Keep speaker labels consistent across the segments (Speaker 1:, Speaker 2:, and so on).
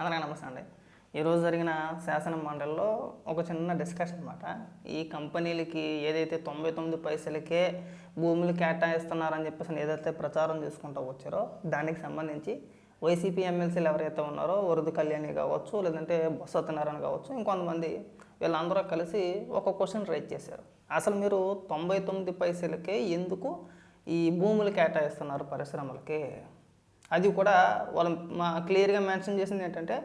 Speaker 1: అందరికీ నమస్తే అండి. ఈరోజు జరిగిన శాసన మండలిలో ఒక చిన్న డిస్కషన్ అనమాట. ఈ కంపెనీలకి ఏదైతే 99 పైసలకే భూములు కేటాయిస్తున్నారని చెప్పేసి ఏదైతే ప్రచారం చేసుకుంటూ వచ్చారో దానికి సంబంధించి వైసీపీ ఎమ్మెల్సీలు ఎవరైతే ఉన్నారో వరద కళ్యాణి కావచ్చు, లేదంటే బొత్స సత్యనారాయణ కావచ్చు, ఇంకొంతమంది వీళ్ళందరూ కలిసి ఒక క్వశ్చన్ రైజ్ చేశారు. అసలు మీరు 99 పైసలకే ఎందుకు ఈ భూములు కేటాయిస్తున్నారు పరిశ్రమలకి? అది కూడా వాళ్ళు క్లియర్గా మెన్షన్ చేసింది ఏంటంటే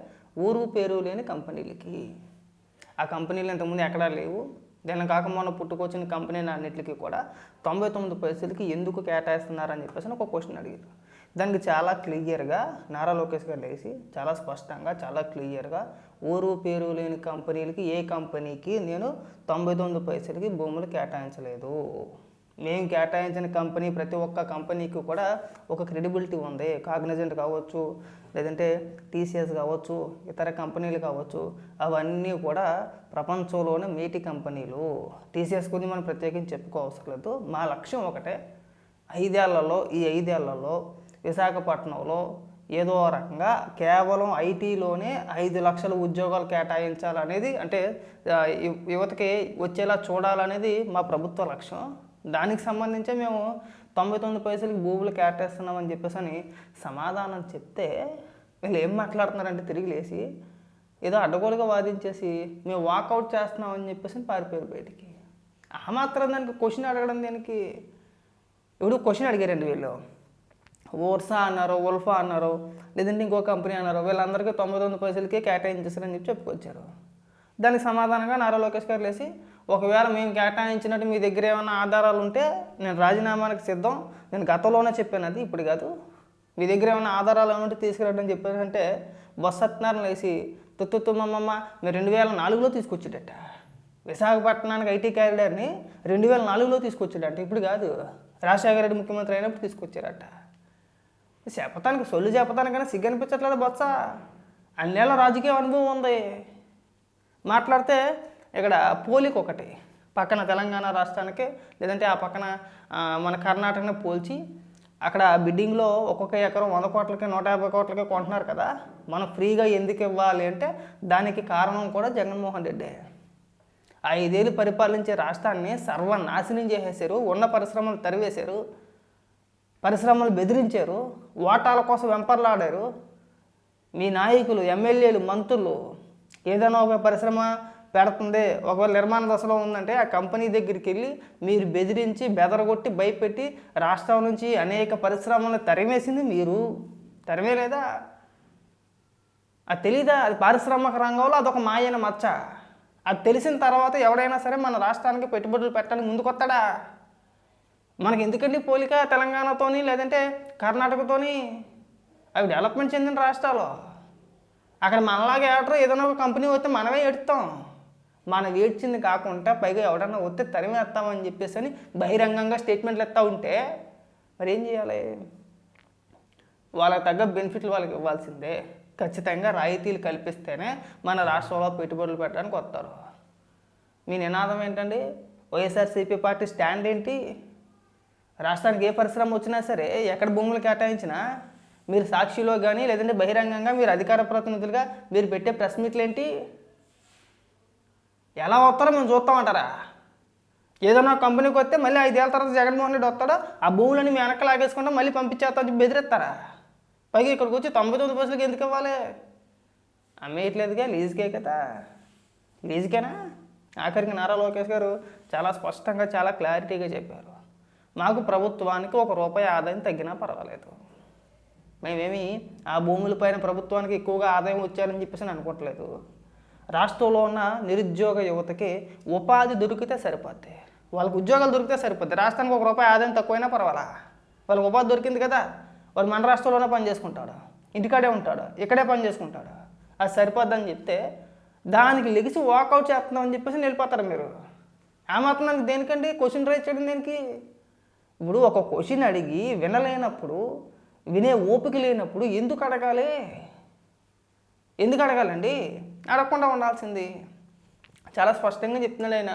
Speaker 1: ఊరు పేరు లేని కంపెనీలకి. ఆ కంపెనీలు ఇంతకుముందు ఎక్కడా లేవు. దీని కాక మొన్న పుట్టుకొచ్చిన కంపెనీలు అన్నింటికి కూడా 99 పైసలకి ఎందుకు కేటాయిస్తున్నారని చెప్పేసి ఒక క్వశ్చన్ అడిగారు. దానికి చాలా క్లియర్గా నారా లోకేష్ గారు లేచి చాలా స్పష్టంగా చాలా క్లియర్గా ఊరు పేరు లేని కంపెనీలకి ఏ కంపెనీకి నేను 99 పైసలకి భూములు కేటాయించలేదు. మేము కేటాయించిన కంపెనీ ప్రతి ఒక్క కంపెనీకి కూడా ఒక క్రెడిబిలిటీ ఉంది. కాగ్నిజెంట్ కావచ్చు, లేదంటే టీసీఎస్ కావచ్చు, ఇతర కంపెనీలు కావచ్చు, అవన్నీ కూడా ప్రపంచంలోనే మేటి కంపెనీలు. టీసీఎస్ గురించి మనం ప్రత్యేకించి చెప్పుకోవసరం లేదు. మా లక్ష్యం ఒకటే, ఈ 5 ఏళ్లలో విశాఖపట్నంలో ఏదో రకంగా కేవలం ఐటీలోనే 5 లక్షల ఉద్యోగాలు కేటాయించాలనేది, అంటే యువతకి వచ్చేలా చూడాలనేది మా ప్రభుత్వ లక్ష్యం. దానికి సంబంధించే మేము 99 పైసలకి భూములు కేటాయిస్తున్నామని చెప్పేసి అని సమాధానం చెప్తే వీళ్ళు ఏం మాట్లాడుతున్నారంటే తిరిగి లేసి ఏదో అడ్డగోలుగా వాదించేసి మేము వాకౌట్ చేస్తున్నామని చెప్పేసి పారిపోయారు బయటికి. ఆ మాత్రం దానికి క్వశ్చన్ అడగడం దేనికి? ఇప్పుడు క్వశ్చన్ అడిగారండి వీళ్ళు. ఓర్సా అన్నారు, ఉల్ఫా అన్నారు, లేదంటే ఇంకో కంపెనీ అన్నారు. వీళ్ళందరికీ 99 పైసలకే కేటాయించేసారని చెప్పి చెప్పుకొచ్చారు. దానికి సమాధానంగా నారా లోకేష్ గారు లేసి, ఒకవేళ మేము కేటాయించినట్టు మీ దగ్గర ఏమైనా ఆధారాలు ఉంటే నేను రాజీనామానికి సిద్ధం, నేను గతంలోనే చెప్పాను, అది ఇప్పుడు కాదు, మీ దగ్గర ఏమైనా ఆధారాలు ఏమంటే తీసుకురావడం చెప్పారంటే బొత్స సత్యనారాయణ లేసి తుమ్మ మీరు 2004లో తీసుకొచ్చాడట. విశాఖపట్నానికి ఐటీ క్యారిడర్ని 2004లో తీసుకొచ్చాడట, ఇప్పుడు కాదు, రాజశేఖర రెడ్డి ముఖ్యమంత్రి అయినప్పుడు తీసుకొచ్చారట. చెప్పటానికి సొల్లు చెప్పడానికైనా సిగ్గు అనిపించట్లేదు బొత్స. అన్నేళ్ళ రాజకీయ అనుభవం ఉంది. మాట్లాడితే ఇక్కడ పోలిక ఒకటి, పక్కన తెలంగాణ రాష్ట్రానికి లేదంటే ఆ పక్కన మన కర్ణాటకని పోల్చి అక్కడ బిడ్డింగ్లో ఒక్కొక్క ఎకరం 100 కోట్లకి 150 కోట్లకి కొంటున్నారు కదా, మనం ఫ్రీగా ఎందుకు ఇవ్వాలి అంటే దానికి కారణం కూడా జగన్మోహన్ రెడ్డి. 5 ఏళ్ళు పరిపాలించే రాష్ట్రాన్ని సర్వనాశనం చేసేసారు. ఉన్న పరిశ్రమలు తరివేశారు, పరిశ్రమలు బెదిరించారు, ఓటాల కోసం వెంపర్లాడారు. మీ నాయకులు, ఎమ్మెల్యేలు, మంత్రులు ఏదైనా ఒక పరిశ్రమ పెడుతుంది, ఒకవేళ నిర్మాణ దశలో ఉందంటే ఆ కంపెనీ దగ్గరికి వెళ్ళి మీరు బెదిరించి బెదరగొట్టి భయపెట్టి రాష్ట్రం నుంచి అనేక పరిశ్రమలను తరిమేసింది మీరు. తరిమేలేదా? అది తెలీదా? అది పారిశ్రామిక రంగంలో అదొక మాయన మచ్చ. అది తెలిసిన తర్వాత ఎవడైనా సరే మన రాష్ట్రానికి పెట్టుబడులు పెట్టడానికి ముందుకొస్తాడా? మనకి ఎందుకండి పోలిక తెలంగాణతోని లేదంటే కర్ణాటకతోని? అవి డెవలప్మెంట్ చెందిన రాష్ట్రాలు. అక్కడ మనలాగే ఏడరు, ఏదైనా ఒక కంపెనీ వస్తే మనమే ఏడుస్తాం. మనం ఏడ్చింది కాకుండా పైగా ఎవడన్నా వస్తే తరిమేస్తామని చెప్పేసి అని బహిరంగంగా స్టేట్మెంట్లు ఎత్తా ఉంటే మరి ఏం చేయాలి? వాళ్ళకి తగ్గ బెనిఫిట్లు వాళ్ళకి ఇవ్వాల్సిందే. ఖచ్చితంగా రాయితీలు కల్పిస్తేనే మన రాష్ట్రంలో పెట్టుబడులు పెట్టడానికి వస్తారు. మీ నినాదం ఏంటండి? వైఎస్ఆర్సీపీ పార్టీ స్టాండ్ ఏంటి? రాష్ట్రానికి ఏ పరిశ్రమ వచ్చినా సరే, ఎక్కడ భూములు కేటాయించినా మీరు సాక్షిలో కానీ లేదంటే బహిరంగంగా మీరు అధికార ప్రతినిధులుగా మీరు పెట్టే ప్రెస్ మీట్లు ఏంటి? ఎలా వస్తారో మేము చూస్తామంటారా? ఏదైనా కంపెనీకి వస్తే మళ్ళీ 5 ఏళ్ళ తర్వాత జగన్మోహన్ రెడ్డి వస్తాడో ఆ భూములని మీ వెనక్కి లాగేసుకుంటా మళ్ళీ పంపించేస్తా బెదిరిస్తారా? పైగా ఇక్కడికి వచ్చి 99 పైసలకి ఎందుకు ఇవ్వాలి? అమ్మేయట్లేదుగా, లీజుకే కదా. లీజుకేనా? ఆఖరికి నారా లోకేష్ గారు చాలా స్పష్టంగా చాలా క్లారిటీగా చెప్పారు, మాకు ప్రభుత్వానికి ₹1 ఆదాయం తగ్గినా పర్వాలేదు, మేమేమి ఆ భూములపైన ప్రభుత్వానికి ఎక్కువగా ఆదాయం వచ్చారని చెప్పేసి అనుకోవట్లేదు. రాష్ట్రంలో ఉన్న నిరుద్యోగ యువతకి ఉపాధి దొరికితే సరిపోద్ది, వాళ్ళకి ఉద్యోగాలు దొరికితే సరిపోద్ది. రాష్ట్రానికి ₹1 ఆదాయం తక్కువైనా పర్వాలా, వాళ్ళకి ఉపాధి దొరికింది కదా, వాడు మన రాష్ట్రంలోనే పని చేసుకుంటాడు, ఇంటికాడే ఉంటాడు, ఇక్కడే పని చేసుకుంటాడు, అది సరిపోద్దని చెప్తే దానికి లెగిసి వాకౌట్ చేస్తున్నామని చెప్పేసి వెళ్ళిపోతారు మీరు. ఆ మాత్రం దానికి దేనికండి క్వశ్చన్ రైజ్ చేయడం దేనికి? ఇప్పుడు ఒక క్వశ్చన్ అడిగి వినలేనప్పుడు, వినే ఓపిక లేనప్పుడు ఎందుకు అడగాలి? ఎందుకు అడగాలండి? అడగకుండా ఉండాల్సింది. చాలా స్పష్టంగా చెప్తున్నాడు ఆయన.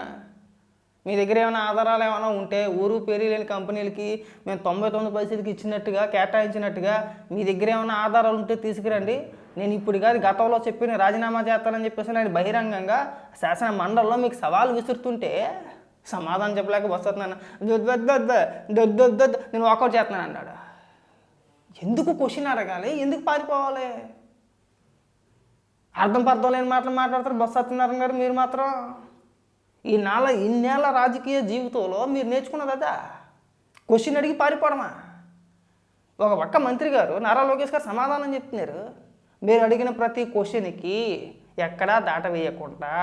Speaker 1: మీ దగ్గర ఏమైనా ఆధారాలు ఏమైనా ఉంటే ఊరు పేరు లేని కంపెనీలకి మేము 99 పైసలకి ఇచ్చినట్టుగా కేటాయించినట్టుగా మీ దగ్గర ఏమైనా ఆధారాలు ఉంటే తీసుకురండి, నేను ఇప్పుడు కాదు గతంలో చెప్పి నేను రాజీనామా చేస్తానని చెప్పేసి నేను బహిరంగంగా శాసన మండలిలో మీకు సవాల్ విసురుతుంటే సమాధానం చెప్పలేక వస్తున్నాను. దొద్దొద్దొద్దు నేను వాకౌట్ చేస్తున్నాను అన్నాడు. ఎందుకు క్వశ్చన్ అడగాలి, ఎందుకు పారిపోవాలి? అర్థం పర్థం లేని మాటలు మాట్లాడతారు బొత్స సత్యనారాయణ గారు. మీరు మాత్రం ఇన్నేళ్ళ రాజకీయ జీవితంలో మీరు నేర్చుకున్నది అదా? క్వశ్చన్ అడిగి పారిపోవడమా? ఒక పక్క మంత్రి గారు నారా లోకేష్ గారు సమాధానం చెప్తున్నారు. మీరు అడిగిన ప్రతి క్వశ్చన్కి ఎక్కడా దాట వేయకుండా,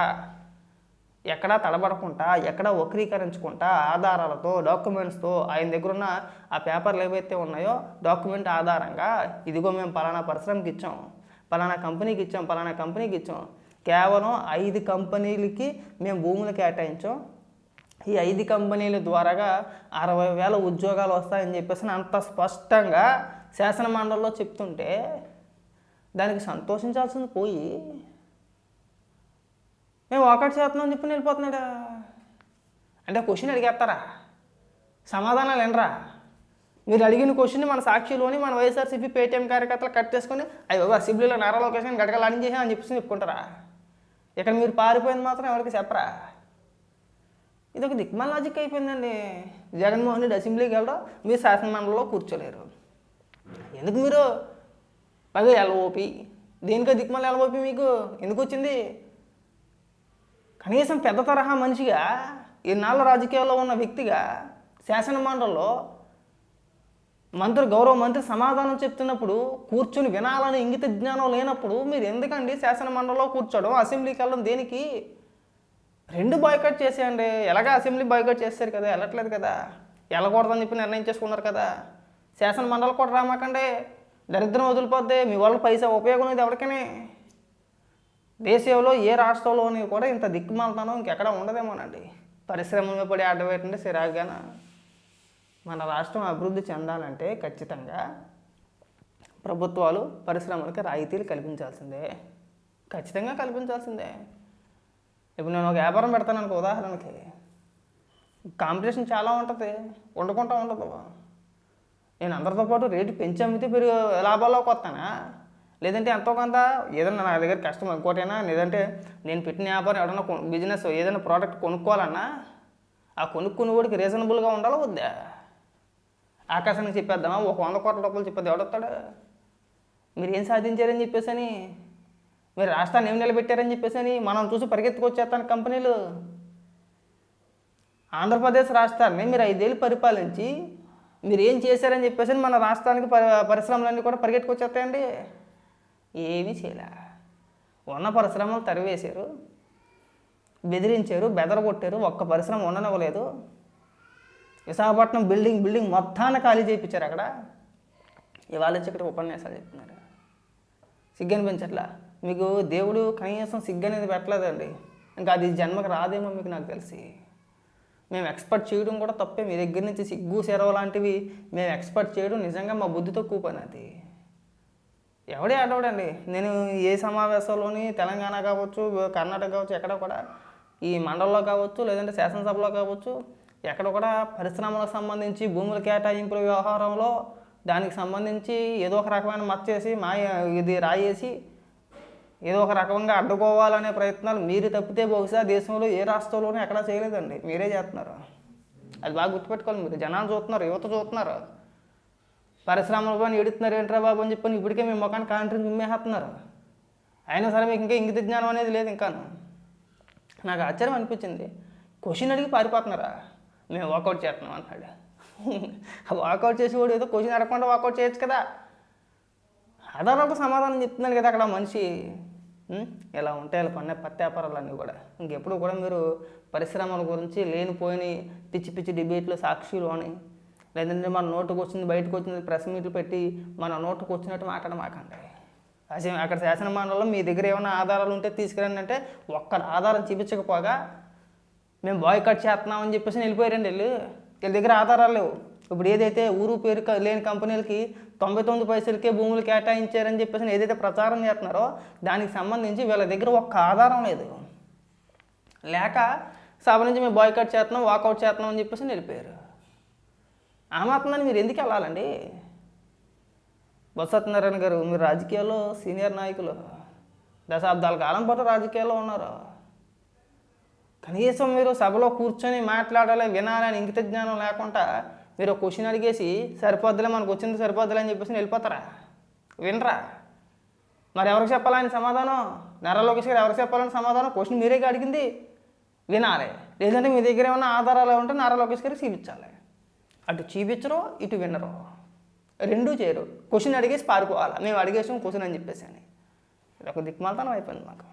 Speaker 1: ఎక్కడా తడబడకుండా, ఎక్కడా వక్రీకరించుకుంటా ఆధారాలతో డాక్యుమెంట్స్తో ఆయన దగ్గర ఉన్న ఆ పేపర్లు ఏవైతే ఉన్నాయో డాక్యుమెంట్ ఆధారంగా ఇదిగో మేము పలానా పరిశ్రమకి ఇచ్చాం, పలానా కంపెనీకి ఇచ్చాం, పలానా కంపెనీకి ఇచ్చాం, కేవలం 5 కంపెనీలకి మేము భూములు కేటాయించాం, ఈ 5 కంపెనీల ద్వారాగా 60,000 ఉద్యోగాలు వస్తాయని చెప్పేసి అంత స్పష్టంగా శాసన మండలిలో చెప్తుంటే దానికి సంతోషించాల్సింది పోయి మేము వాకౌట్ చేస్తున్నామని చెప్పి వెళ్ళిపోతున్నాడా? అంటే క్వశ్చన్ అడిగేస్తారా? సమాధానాలు వినరా? మీరు అడిగిన క్వశ్చన్ మన సాక్షిలోని మన వైఎస్ఆర్సీపీ పేటీఎం కార్యకర్తలు కట్ చేసుకొని అయ్యో అసెంబ్లీలో నారా లోకేష్ గడగలు అడిగించేసాం అని చెప్పేసి చెప్పుకుంటారా? ఇక్కడ మీరు పారిపోయింది మాత్రం ఎవరికి చెప్పరా? ఇది ఒక దిక్మాల లాజిక్ అయిపోయిందండి. జగన్మోహన్ రెడ్డి అసెంబ్లీకి వెళ్ళడం, మీరు శాసనమండలిలో కూర్చోలేరు. ఎందుకు మీరు పదే ఎల్ఓపి? దేనికో దిక్మాల ఎల్ఓపి మీకు ఎందుకు వచ్చింది? కనీసం పెద్ద తరహా మనిషిగా, ఇన్నాళ్ళ రాజకీయాల్లో ఉన్న వ్యక్తిగా శాసనమండలిలో గౌరవ మంత్రి సమాధానం చెప్తున్నప్పుడు కూర్చుని వినాలని ఇంగిత జ్ఞానం లేనప్పుడు మీరు ఎందుకండి శాసనమండలిలో కూర్చోవడం, అసెంబ్లీకి వెళ్ళడం దేనికి? 2 బాయ్కట్ చేసేయండి. ఎలాగా అసెంబ్లీ బాయ్కట్ చేస్తారు కదా, వెళ్ళట్లేదు కదా, వెళ్ళకూడదని చెప్పి నిర్ణయం చేసుకున్నారు కదా. శాసనమండలి కూడా రామాకండి, దరిద్రం వదిలిపోద్ది. మీ వాళ్ళ పైసా ఉపయోగం ఇది ఎవరికైనా. దేశంలో ఏ రాష్ట్రంలోని కూడా ఇంత దిక్కుమాలతనం ఇంకెక్కడ ఉండదేమోనండి. పరిశ్రమల పడి అడ్డవేటంటే సిరాగ్గాన. మన రాష్ట్రం అభివృద్ధి చెందాలంటే ఖచ్చితంగా ప్రభుత్వాలు పరిశ్రమలకి రాయితీలు కల్పించాల్సిందే, ఖచ్చితంగా కల్పించాల్సిందే. ఇప్పుడు నేను ఒక వ్యాపారం పెడతాను అనుకో, ఉదాహరణకి కాంపిటీషన్ చాలా ఉంటుంది, ఉండకుండా ఉండదు. నేను అందరితో పాటు రేటు పెంచి అమ్మితే లాభాల్లోకి వస్తానా? లేదంటే ఎంతో కొంత ఏదన్నా నా దగ్గర కష్టం ఇంకోటైనా, లేదంటే నేను పెట్టిన వ్యాపారం ఎవడన్నా బిజినెస్ ఏదైనా ప్రోడక్ట్ కొనుక్కోవాలన్నా ఆ కొనుక్కునేవాడికి రీజనబుల్గా ఉండాలి వద్దా? ఆకాశానికి చెప్పేద్దామా? ఒక 100 కోట్ల రూపాయలు చెప్పేది ఎవడొస్తాడు? మీరు ఏం సాధించారని చెప్పేసి అని, మీరు రాష్ట్రాన్ని ఏం నిలబెట్టారని చెప్పేసి అని మనం చూసి పరిగెత్తుకొచ్చేస్తాను కంపెనీలు. ఆంధ్రప్రదేశ్ రాష్ట్రాన్ని మీరు 5 ఏళ్ళు పరిపాలించి మీరు ఏం చేశారని చెప్పేసి మన రాష్ట్రానికి పరిశ్రమలన్నీ కూడా పరిగెత్తుకొచ్చేస్తాయండి. ఏమీ చేయలే. ఉన్న పరిశ్రమలు తరివేశారు, బెదిరించారు, బెదరగొట్టారు, ఒక్క పరిశ్రమ ఉండనివ్వలేదు. విశాఖపట్నం బిల్డింగ్ మొత్తాన్ని ఖాళీ చేయించారు అక్కడ. ఇవాళ వచ్చి ఇక్కడ ఉపన్యాసాలు చెప్తున్నారు. సిగ్గు అనిపించట్లా మీకు? దేవుడు కనీసం సిగ్గు అనేది పెట్టలేదండి. ఇంకా అది జన్మకు రాదేమో మీకు, నాకు తెలిసి. మేము ఎక్స్పెక్ట్ చేయడం కూడా తప్పే. మీ దగ్గర నుంచి సిగ్గు సెరవ లాంటివి మేము ఎక్స్పెక్ట్ చేయడం నిజంగా మా బుద్ధి తక్కువ పని. అది ఎవడే ఆడవడండి. నేను ఏ సమావేశంలోని తెలంగాణ కావచ్చు, కర్ణాటక కావచ్చు, ఎక్కడ కూడా ఈ మండలంలో కావచ్చు, లేదంటే శాసనసభలో కావచ్చు, ఎక్కడ కూడా పరిశ్రమలకు సంబంధించి భూముల కేటాయింపుల వ్యవహారంలో దానికి సంబంధించి ఏదో ఒక రకమైన మచ్చేసి ఇది రాయేసి ఏదో ఒక రకంగా అడ్డుకోవాలనే ప్రయత్నాలు మీరు తప్పితే బహుశా దేశంలో ఏ రాష్ట్రంలోనూ ఎక్కడా చేయలేదండి. మీరే చేస్తున్నారు. అది బాగా గుర్తుపెట్టుకోవాలి. మీరు జనాలు చూస్తున్నారు, యువత చూస్తున్నారు. పరిశ్రమల పని ఎడుతున్నారు ఏంట్రా బాబు అని చెప్పని ఇప్పటికే మీ ముఖాన్ని కాంట్రీ మిమ్మేస్తున్నారు. అయినా సరే మీకు ఇంకా ఇంగిత జ్ఞానం అనేది లేదు. ఇంకా నాకు ఆశ్చర్యం అనిపించింది. క్వశ్చన్ అడిగి పారిపోతున్నారా? మేము వాకౌట్ చేస్తున్నాం అన్నాడు. వాకౌట్ చేసేవాడు ఏదో క్వశ్చన్ అడగకుండా వాకౌట్ చేయొచ్చు కదా. ఆధారాలకు సమాధానం చెప్తున్నాడు కదా అక్కడ మనిషి. ఇలా ఉంటాయి ఇలా పన్నే పత్యాపారాలన్నీ కూడా. ఇంకెప్పుడు కూడా మీరు పరిశ్రమల గురించి లేనిపోయిన పిచ్చి పిచ్చి డిబేట్లు సాక్షిలు అని, లేదంటే మన నోటుకు వచ్చింది బయటకు వచ్చింది ప్రెస్ మీట్లు పెట్టి మన నోటుకు వచ్చినట్టు మాట్లాడమాకండి. అక్కడ శాసనమండలిలో మీ దగ్గర ఏమైనా ఆధారాలు ఉంటే తీసుకురండి అంటే ఒక్కడ ఆధారం చూపించకపోగా మేము బాయ్కట్ చేస్తున్నామని చెప్పేసి వెళ్ళిపోయారండి. వీళ్ళ దగ్గర ఆధారాలు లేవు. ఇప్పుడు ఏదైతే ఊరు పేరు లేని కంపెనీలకి 99 పైసలకే భూములు కేటాయించారని చెప్పేసి ఏదైతే ప్రచారం చేస్తున్నారో దానికి సంబంధించి వీళ్ళ దగ్గర ఒక్క ఆధారం లేదు. లేక సభ నుంచి మేము బాయ్కట్ చేస్తున్నాం, వాకౌట్ చేస్తున్నాం అని చెప్పేసి వెళ్ళిపోయారు. ఆ మాత్రాన్ని మీరు ఎందుకు వెళ్ళాలండి? బొత్స సత్యనారాయణ గారు మీరు రాజకీయాల్లో సీనియర్ నాయకులు, దశాబ్దాల కాలం పాటు రాజకీయాల్లో ఉన్నారు. కనీసం మీరు సభలో కూర్చొని మాట్లాడాలి, వినాలని ఇంగిత జ్ఞానం లేకుండా మీరు ఒక క్వశ్చన్ అడిగేసి సరిపోద్దులే మనకు వచ్చింది సరిపోద్దులే అని చెప్పేసి వెళ్ళిపోతారా? వినరా? మరి ఎవరికి చెప్పాలని సమాధానం? నారా లోకేష్ గారు ఎవరికి చెప్పాలని సమాధానం? క్వశ్చన్ మీరే అడిగింది వినాలి. లేదంటే మీ దగ్గర ఏమైనా ఆధారాలు ఉంటే నారా లోకేష్ గారికి చూపించాలి. అటు చూపించరు, ఇటు వినరు, రెండూ చేయరు. క్వశ్చన్ అడిగేసి పారిపోవాలి, మేము అడిగేసాం క్వశ్చన్ అని చెప్పేసి అని. ఇది ఒక దిక్మాలతనం అయిపోయింది మాకు.